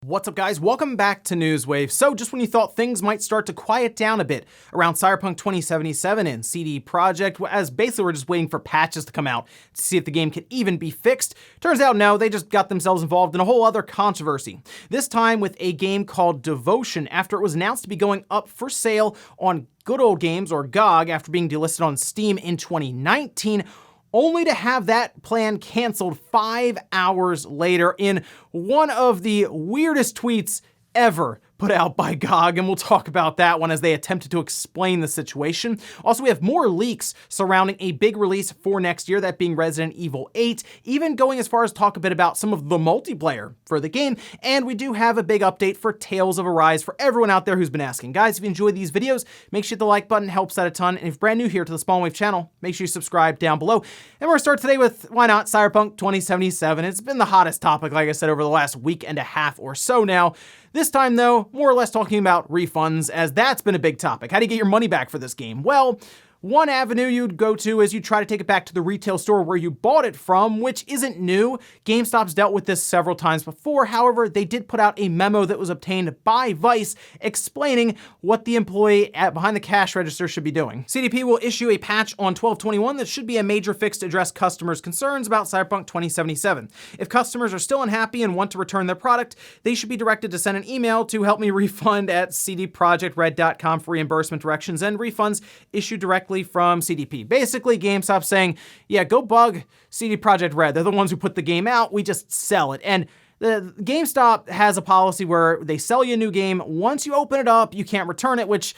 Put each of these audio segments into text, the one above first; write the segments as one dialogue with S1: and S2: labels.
S1: What's up, guys? Welcome back to Newswave. So just when you thought things might start to quiet down a bit around Cyberpunk 2077 and CD Projekt, as basically we're just waiting for patches to come out to see if the game can even be fixed, turns out no, they just got themselves involved in a whole other controversy. This time with a game called Devotion, after it was announced to be going up for sale on Good Old Games, or GOG, after being delisted on Steam in 2019, only to have that plan canceled 5 hours later in one of the weirdest tweets ever put out by GOG, and we'll talk about that one as they attempted to explain the situation. Also, we have more leaks surrounding a big release for next year, that being Resident Evil VIII, even going as far as talk a bit about some of the multiplayer for the game, and we do have a big update for Tales of Arise for everyone out there who's been asking. Guys, if you enjoy these videos, make sure you hit the like button, helps out a ton, and if you're brand new here to the Spawnwave channel, make sure you subscribe down below. And we're gonna start today with, why not, Cyberpunk 2077. It's been the hottest topic, like I said, over the last week and a half or so now. This time, though, more or less talking about refunds, as that's been a big topic. How do you get your money back for this game? Well, one avenue you'd go to is you try to take it back to the retail store where you bought it from, which isn't new. GameStop's dealt with this several times before. However, they did put out a memo that was obtained by Vice explaining what the employee behind the cash register should be doing. CDP will issue a patch on 12/21 that should be a major fix to address customers' concerns about Cyberpunk 2077. If customers are still unhappy and want to return their product, they should be directed to send an email to helpmerefund at cdprojectred.com for reimbursement directions and refunds issued directly from CDP. Basically, GameStop saying, yeah, go bug CD Projekt Red. They're the ones who put the game out. We just sell it. And the GameStop has a policy where they sell you a new game. Once you open it up, you can't return it, which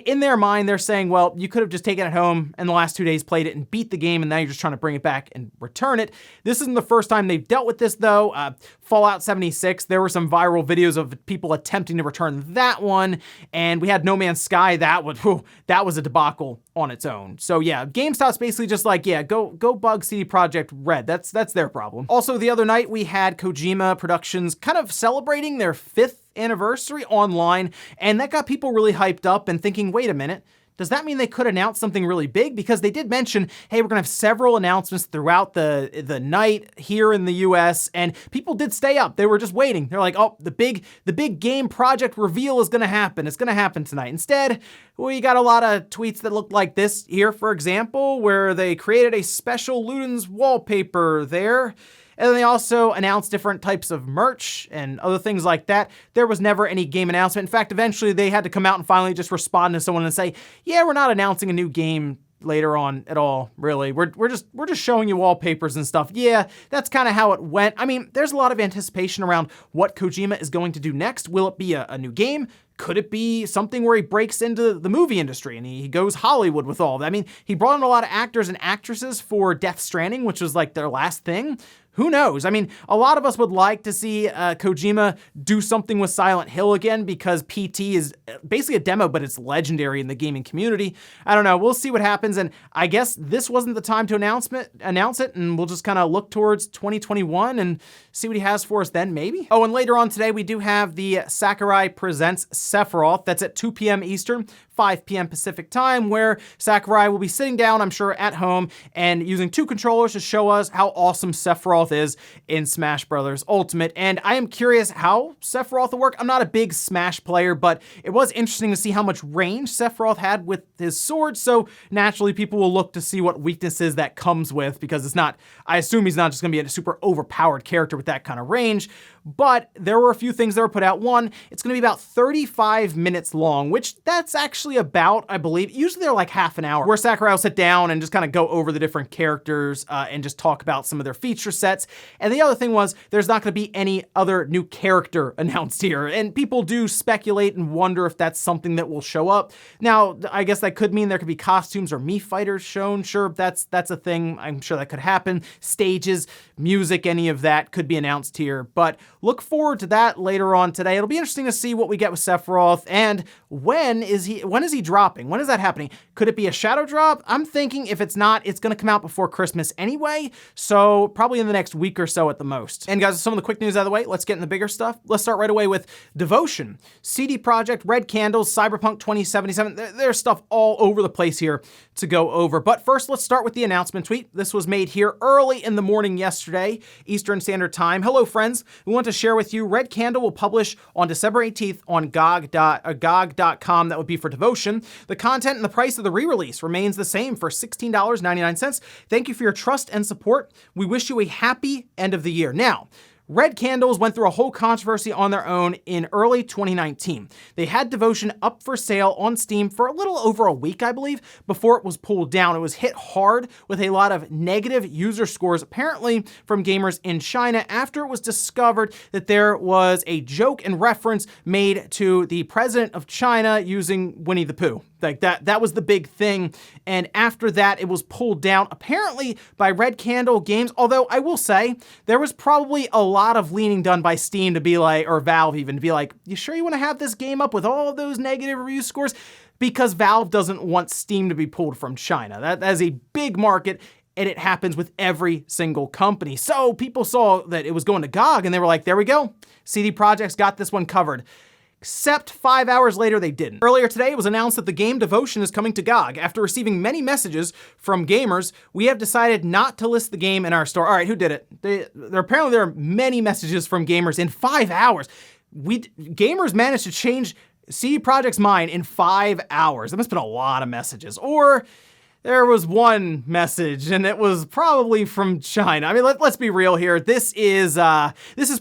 S1: in their mind, they're saying, well, you could have just taken it home and the last 2 days played it and beat the game, and now you're just trying to bring it back and return it. This isn't the first time they've dealt with this, though. Fallout 76, there were some viral videos of people attempting to return that one, and we had No Man's Sky. That was a debacle on its own. So yeah, GameStop's basically just like, yeah, go bug CD Projekt Red. That's their problem. Also, the other night we had Kojima Productions kind of celebrating their 5th anniversary online, and that got people really hyped up and thinking, wait a minute, does that mean they could announce something really big? Because they did mention, hey, we're gonna have several announcements throughout the night here in the US, and people did stay up. They were just waiting. They're like, oh, the big game project reveal is gonna happen. It's gonna happen tonight. Instead, we got a lot of tweets that looked like this here, for example, where they created a special Ludens wallpaper there. And then they also announced different types of merch and other things like that. There was never any game announcement. In fact, eventually they had to come out and finally just respond to someone and say, yeah, we're not announcing a new game later on at all, really. We're just showing you wallpapers and stuff. Yeah, that's kind of how it went. I mean, there's a lot of anticipation around what Kojima is going to do next. Will it be a new game? Could it be something where he breaks into the movie industry and he goes Hollywood with all of that? I mean, he brought in a lot of actors and actresses for Death Stranding, which was like their last thing. Who knows? I mean, a lot of us would like to see Kojima do something with Silent Hill again, because PT is basically a demo, but it's legendary in the gaming community. I don't know. We'll see what happens. And I guess this wasn't the time to announce it, and we'll just kind of look towards 2021 and see what he has for us then, maybe. Oh, and later on today, we do have the Sakurai Presents Sephiroth. That's at 2 p.m. Eastern, 5 p.m. Pacific time, where Sakurai will be sitting down, I'm sure, at home and using 2 controllers to show us how awesome Sephiroth is in Smash Bros. Ultimate. And I am curious how Sephiroth will work. I'm not a big Smash player, but it was interesting to see how much range Sephiroth had with his sword. So naturally, people will look to see what weaknesses that comes with, because it's not, I assume he's not just going to be a super overpowered character with that kind of range. But there were a few things that were put out. One, it's going to be about 35 minutes long, which that's actually about, I believe, usually they're like half an hour, where Sakurai will sit down and just kind of go over the different characters and just talk about some of their feature sets. And the other thing was, there's not going to be any other new character announced here. And people do speculate and wonder if that's something that will show up. Now, I guess that could mean there could be costumes or Mii fighters shown. Sure, that's a thing. I'm sure that could happen. Stages, music, any of that could be announced here. But look forward to that later on today. It'll be interesting to see what we get with Sephiroth, and when is he dropping? When is that happening? Could it be a shadow drop? I'm thinking if it's not, it's going to come out before Christmas anyway. So probably in the next week or so at the most. And guys, with some of the quick news out of the way, let's get in the bigger stuff. Let's start right away with Devotion. CD Projekt, Red Candles, Cyberpunk 2077. There's stuff all over the place here to go over. But first, let's start with the announcement tweet. This was made here early in the morning yesterday, Eastern Standard Time. Hello, friends. We want to share with you Red Candle will publish on December 18th on GOG.com. That would be for Devotion. The content and the price of the re-release remains the same for $16.99. Thank you for your trust and support. We wish you a happy end of the year. Now, Red Candles went through a whole controversy on their own in early 2019. They had Devotion up for sale on Steam for a little over a week, I believe, before it was pulled down. It was hit hard with a lot of negative user scores, apparently from gamers in China, after it was discovered that there was a joke and reference made to the president of China using Winnie the Pooh. Like that was the big thing. And after that, it was pulled down, apparently by Red Candle Games. Although I will say there was probably a lot of leaning done by Steam to be like, or Valve even, to be like, you sure you want to have this game up with all those negative review scores? Because Valve doesn't want Steam to be pulled from China. That is a big market, and it happens with every single company. So people saw that it was going to GOG, and they were like, there we go. CD Projekt's got this one covered. Except 5 hours later, they didn't. Earlier today, it was announced that the game Devotion is coming to GOG. After receiving many messages from gamers, we have decided not to list the game in our store. All right, who did it? Apparently, there are many messages from gamers in 5 hours. Gamers managed to change CD Projekt's mind in 5 hours. That must have been a lot of messages. Or there was one message, and it was probably from China. I mean, let's be real here. This is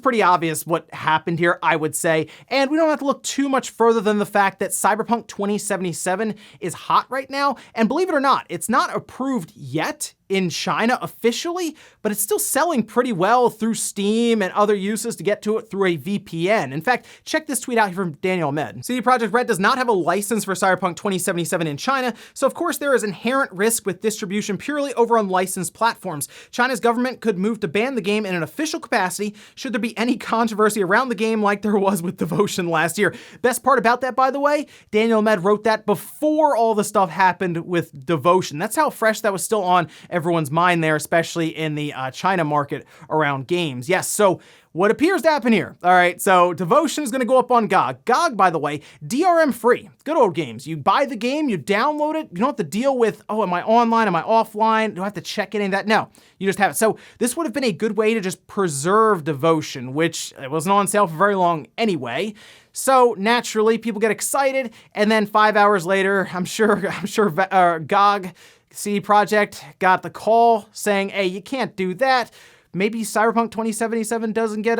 S1: pretty obvious what happened here, I would say. And we don't have to look too much further than the fact that Cyberpunk 2077 is hot right now. And believe it or not, it's not approved yet in China officially, but it's still selling pretty well through Steam and other uses to get to it through a VPN. In fact, check this tweet out here from Daniel Ahmed. CD Projekt Red does not have a license for Cyberpunk 2077 in China, so of course there is inherent risk with distribution purely over unlicensed platforms. China's government could move to ban the game in an official capacity should there be any controversy around the game like there was with Devotion last year. Best part about that, by the way, Daniel Ahmed wrote that before all the stuff happened with Devotion. That's how fresh that was still on everyone's mind there, especially in the China market around games. Yes, so what appears to happen here? All right, so Devotion is going to go up on GOG. GOG, by the way, DRM free. Good old games. You buy the game, you download it. You don't have to deal with, oh, am I online? Am I offline? Do I have to check any of that? No, you just have it. So this would have been a good way to just preserve Devotion, which it wasn't on sale for very long anyway. So naturally, people get excited, and then 5 hours later, I'm sure GOG, CD Projekt got the call saying, hey, you can't do that. Maybe Cyberpunk 2077 doesn't get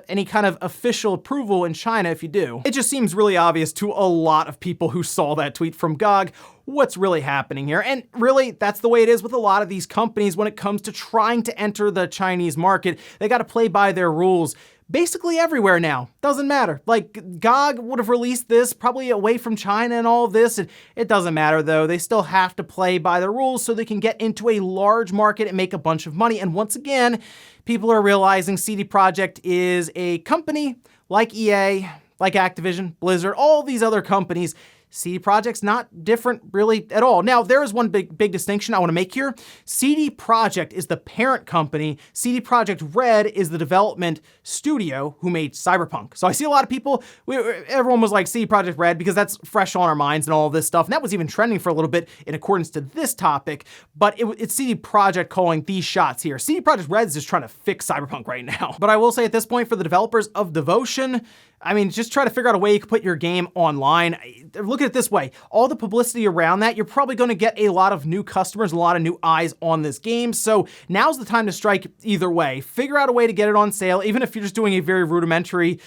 S1: any kind of official approval in China if you do. It just seems really obvious to a lot of people who saw that tweet from GOG what's really happening here. And really, that's the way it is with a lot of these companies when it comes to trying to enter the Chinese market. They got to play by their rules. Basically everywhere now. Doesn't matter. Like, GOG would have released this probably away from China and all of this. It doesn't matter, though. They still have to play by the rules so they can get into a large market and make a bunch of money. And once again, people are realizing CD Projekt is a company like EA, like Activision, Blizzard, all these other companies. CD Projekt's not different really at all. Now, there is one big distinction I want to make here. CD Projekt is the parent company. CD Projekt Red is the development studio who made Cyberpunk. So I see a lot of people, everyone was like CD Projekt Red because that's fresh on our minds and all of this stuff. And that was even trending for a little bit in accordance to this topic. But it's CD Projekt calling these shots here. CD Projekt Red is just trying to fix Cyberpunk right now. But I will say at this point, for the developers of Devotion, I mean, just try to figure out a way you can put your game online. Look at it this way. All the publicity around that, you're probably going to get a lot of new customers, a lot of new eyes on this game. So now's the time to strike either way. Figure out a way to get it on sale, even if you're just doing a very rudimentary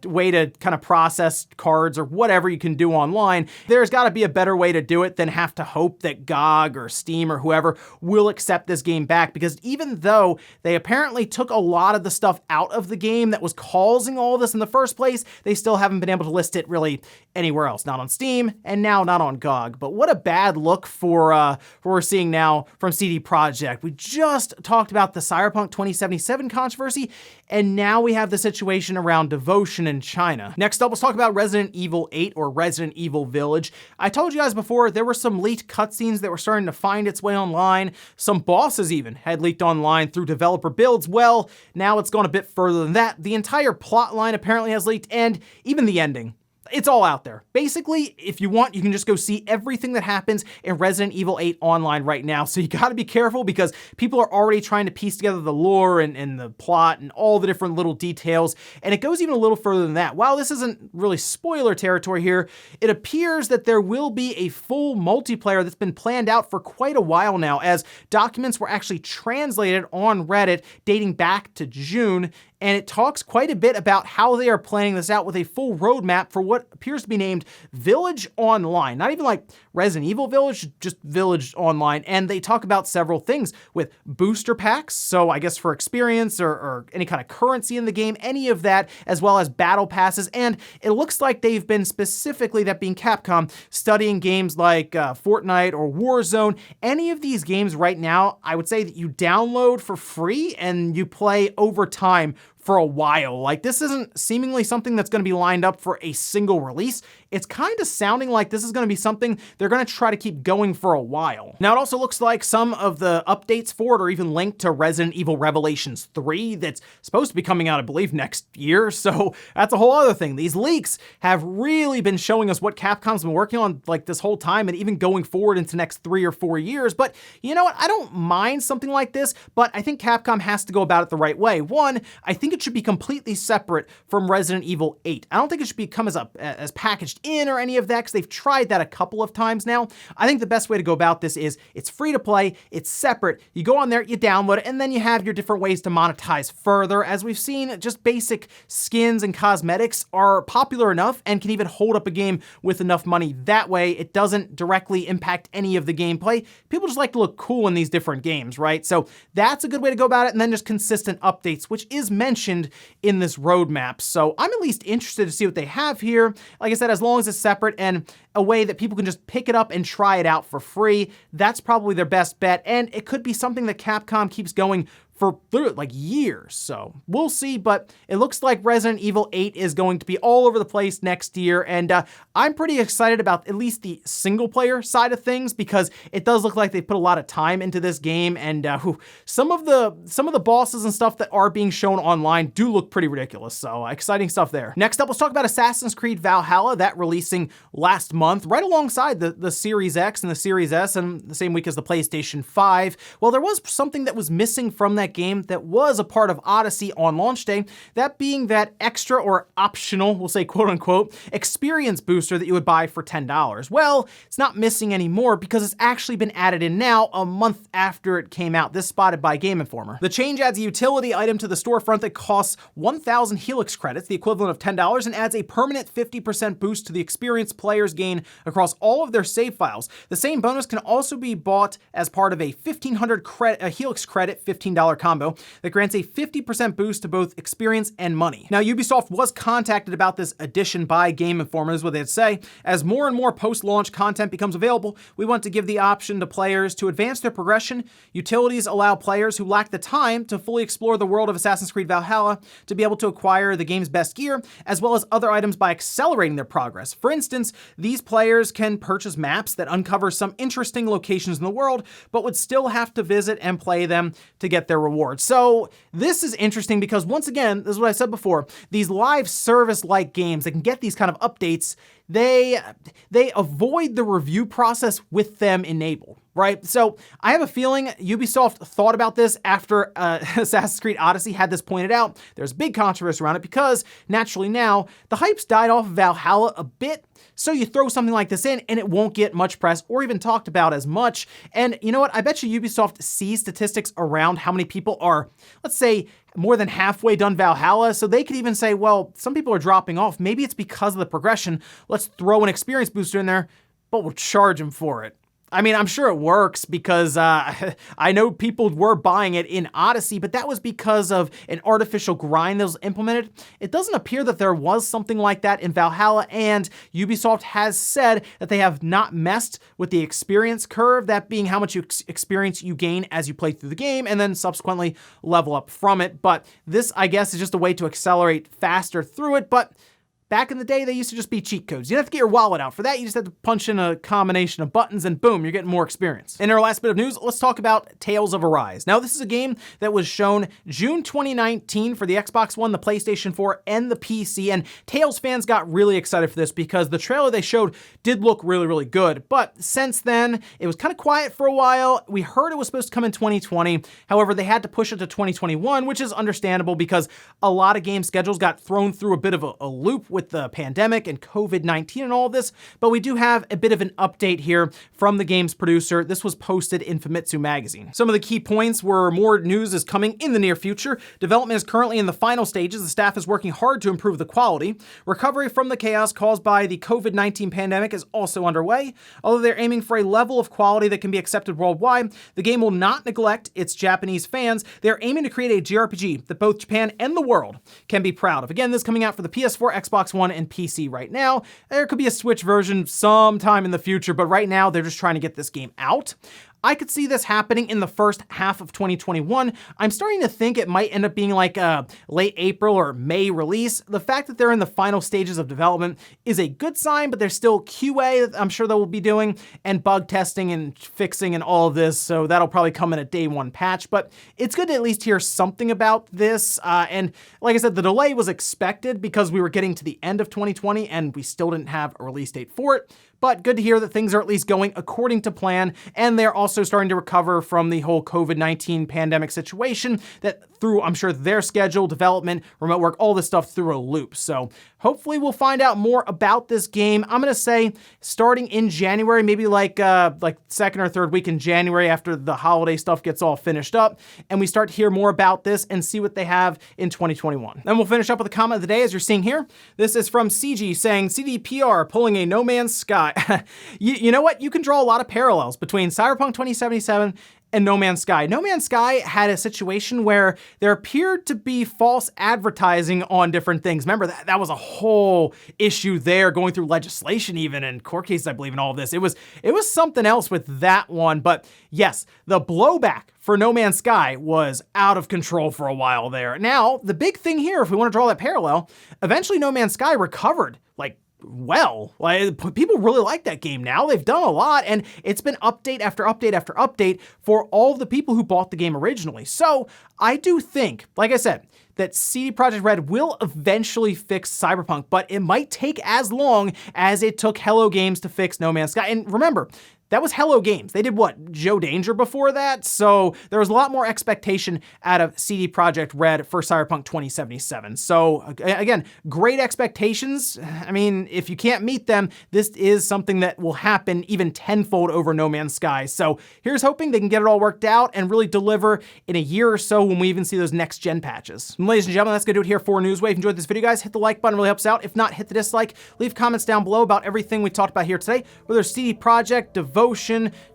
S1: way to kind of process cards or whatever you can do online. There's got to be a better way to do it than have to hope that GOG or Steam or whoever will accept this game back. Because even though they apparently took a lot of the stuff out of the game that was causing all this in the first place, they still haven't been able to list it really anywhere else. Not on Steam, and now not on GOG. But what a bad look for what we're seeing now from CD Projekt. We just talked about the Cyberpunk 2077 controversy, and now we have the situation around Devotion in China. Next up, let's talk about Resident Evil VIII or Resident Evil Village. I told you guys before, there were some leaked cutscenes that were starting to find its way online. Some bosses even had leaked online through developer builds. Well, now it's gone a bit further than that. The entire plot line apparently has leaked, and even the ending. It's all out there. Basically, if you want, you can just go see everything that happens in Resident Evil VIII online right now. So you gotta be careful because people are already trying to piece together the lore and the plot and all the different little details. And it goes even a little further than that. While this isn't really spoiler territory here, it appears that there will be a full multiplayer that's been planned out for quite a while now, as documents were actually translated on Reddit dating back to June. And it talks quite a bit about how they are planning this out with a full roadmap for what appears to be named Village Online. Not even like Resident Evil Village, just Village Online. And they talk about several things with booster packs, so I guess for experience or any kind of currency in the game, any of that, as well as battle passes. And it looks like they've been specifically, that being Capcom, studying games like Fortnite or Warzone. Any of these games right now, I would say that you download for free and you play over time for a while. Like, this isn't seemingly something that's gonna be lined up for a single release. It's kind of sounding like this is gonna be something they're gonna try to keep going for a while. Now, it also looks like some of the updates for it are even linked to Resident Evil Revelations 3 that's supposed to be coming out, I believe, next year. So that's a whole other thing. These leaks have really been showing us what Capcom's been working on like this whole time and even going forward into next 3 or 4 years. But you know what? I don't mind something like this, but I think Capcom has to go about it the right way. One, I think it should be completely separate from Resident Evil VIII. I don't think it should come as packaged in or any of that, because they've tried that a couple of times now. I think the best way to go about this is it's free to play, it's separate, you go on there, you download it, and then you have your different ways to monetize further. As we've seen, just basic skins and cosmetics are popular enough and can even hold up a game with enough money. That way, it doesn't directly impact any of the gameplay. People just like to look cool in these different games, right? So that's a good way to go about it, and then just consistent updates, which is mentioned in this roadmap. So I'm at least interested to see what they have here. Like I said, as long as it's separate and a way that people can just pick it up and try it out for free, that's probably their best bet. And it could be something that Capcom keeps going for like years. So we'll see, but it looks like Resident Evil VIII is going to be all over the place next year. And I'm pretty excited about at least the single player side of things, because it does look like they put a lot of time into this game. And some of the bosses and stuff that are being shown online do look pretty ridiculous. So exciting stuff there. Next up, let's talk about Assassin's Creed Valhalla, that releasing last month, right alongside the Series X and the Series S, and the same week as the PlayStation 5. Well, there was something that was missing from that game that was a part of Odyssey on launch day, that being that extra or optional, we'll say quote unquote, experience booster that you would buy for $10. Well, it's not missing anymore because it's actually been added in now a month after it came out. This spotted by Game Informer. The change adds a utility item to the storefront that costs 1,000 Helix credits, the equivalent of $10, and adds a permanent 50% boost to the experience players gain across all of their save files. The same bonus can also be bought as part of a 1,500 Helix credit $15 combo that grants a 50% boost to both experience and money. Now, Ubisoft was contacted about this addition by Game Informer, is what they'd say. As more and more post-launch content becomes available, we want to give the option to players to advance their progression. Utilities allow players who lack the time to fully explore the world of Assassin's Creed Valhalla to be able to acquire the game's best gear, as well as other items by accelerating their progress. For instance, these players can purchase maps that uncover some interesting locations in the world, but would still have to visit and play them to get their rewards. So this is interesting because, once again, this is what I said before, these live service-like games that can get these kind of updates, they avoid the review process with them enabled, right? So I have a feeling Ubisoft thought about this after Assassin's Creed Odyssey had this pointed out. There's big controversy around it because, naturally now, the hype's died off of Valhalla a bit, so you throw something like this in and it won't get much press or even talked about as much. And you know what? I bet you Ubisoft sees statistics around how many people are, let's say, more than halfway done Valhalla, so they could even say, well, some people are dropping off. Maybe it's because of the progression. Let's throw an experience booster in there, but we'll charge them for it. I mean, I'm sure it works because I know people were buying it in Odyssey, but that was because of an artificial grind that was implemented. It doesn't appear that there was something like that in Valhalla, and Ubisoft has said that they have not messed with the experience curve, that being how much experience you gain as you play through the game and then subsequently level up from it. But this, I guess, is just a way to accelerate faster through it, but back in the day, they used to just be cheat codes. You didn't have to get your wallet out for that. You just had to punch in a combination of buttons and boom, you're getting more experience. In our last bit of news, let's talk about Tales of Arise. Now, this is a game that was shown June 2019 for the Xbox One, the PlayStation 4, and the PC, and Tales fans got really excited for this because the trailer they showed did look really, really good. But since then, it was kind of quiet for a while. We heard it was supposed to come in 2020. However, they had to push it to 2021, which is understandable because a lot of game schedules got thrown through a bit of a loop with the pandemic and COVID-19 and all of this, but we do have a bit of an update here from the game's producer. This was posted in Famitsu magazine. Some of the key points were more news is coming in the near future. Development is currently in the final stages. The staff is working hard to improve the quality. Recovery from the chaos caused by the COVID-19 pandemic is also underway. Although they're aiming for a level of quality that can be accepted worldwide, the game will not neglect its Japanese fans. They're aiming to create a JRPG that both Japan and the world can be proud of. Again, this is coming out for the PS4, Xbox One, and PC right now. There could be a Switch version sometime in the future, but right now they're just trying to get this game out. I could see this happening in the first half of 2021. I'm starting to think it might end up being like a late April or May release. The fact that they're in the final stages of development is a good sign, but there's still QA that I'm sure they will be doing and bug testing and fixing and all of this. So that'll probably come in a day one patch, but it's good to at least hear something about this. And like I said, the delay was expected because we were getting to the end of 2020 and we still didn't have a release date for it. But good to hear that things are at least going according to plan, and they're also starting to recover from the whole COVID-19 pandemic situation that threw, I'm sure, their schedule, development, remote work, all this stuff through a loop. So hopefully we'll find out more about this game. I'm gonna say starting in January, maybe like second or third week in January after the holiday stuff gets all finished up, and we start to hear more about this and see what they have in 2021. Then we'll finish up with a comment of the day, as you're seeing here. This is from CG saying, CDPR pulling a No Man's Sky. You know what? You can draw a lot of parallels between Cyberpunk 2077 and No Man's Sky. No Man's Sky had a situation where there appeared to be false advertising on different things. Remember, that was a whole issue there, going through legislation even, and court cases, I believe, and all of this. It was something else with that one. But yes, the blowback for No Man's Sky was out of control for a while there. Now, the big thing here, if we want to draw that parallel, eventually No Man's Sky recovered, people really like that game now. They've done a lot, and it's been update after update after update for all of the people who bought the game originally. So I do think, like I said, that CD Projekt Red will eventually fix Cyberpunk, but it might take as long as it took Hello Games to fix No Man's Sky. And remember, that was Hello Games. They did what? Joe Danger before that? So there was a lot more expectation out of CD Projekt Red for Cyberpunk 2077. So again, great expectations. I mean, if you can't meet them, this is something that will happen even tenfold over No Man's Sky. So here's hoping they can get it all worked out and really deliver in a year or so when we even see those next gen patches. And ladies and gentlemen, that's gonna do it here for Newswave. If you enjoyed this video, guys, hit the like button, really helps out. If not, hit the dislike. Leave comments down below about everything we talked about here today, whether it's CD Projekt, Devotion,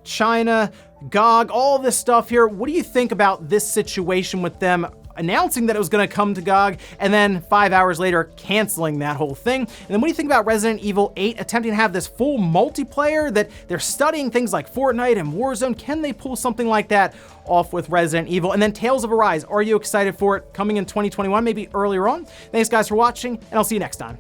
S1: China, GOG, all this stuff here. What do you think about this situation with them announcing that it was going to come to GOG and then 5 hours later canceling that whole thing? And then what do you think about Resident Evil VIII attempting to have this full multiplayer, that they're studying things like Fortnite and Warzone? Can they pull something like that off with Resident Evil? And then Tales of Arise, are you excited for it coming in 2021, maybe earlier on? Thanks guys for watching, and I'll see you next time.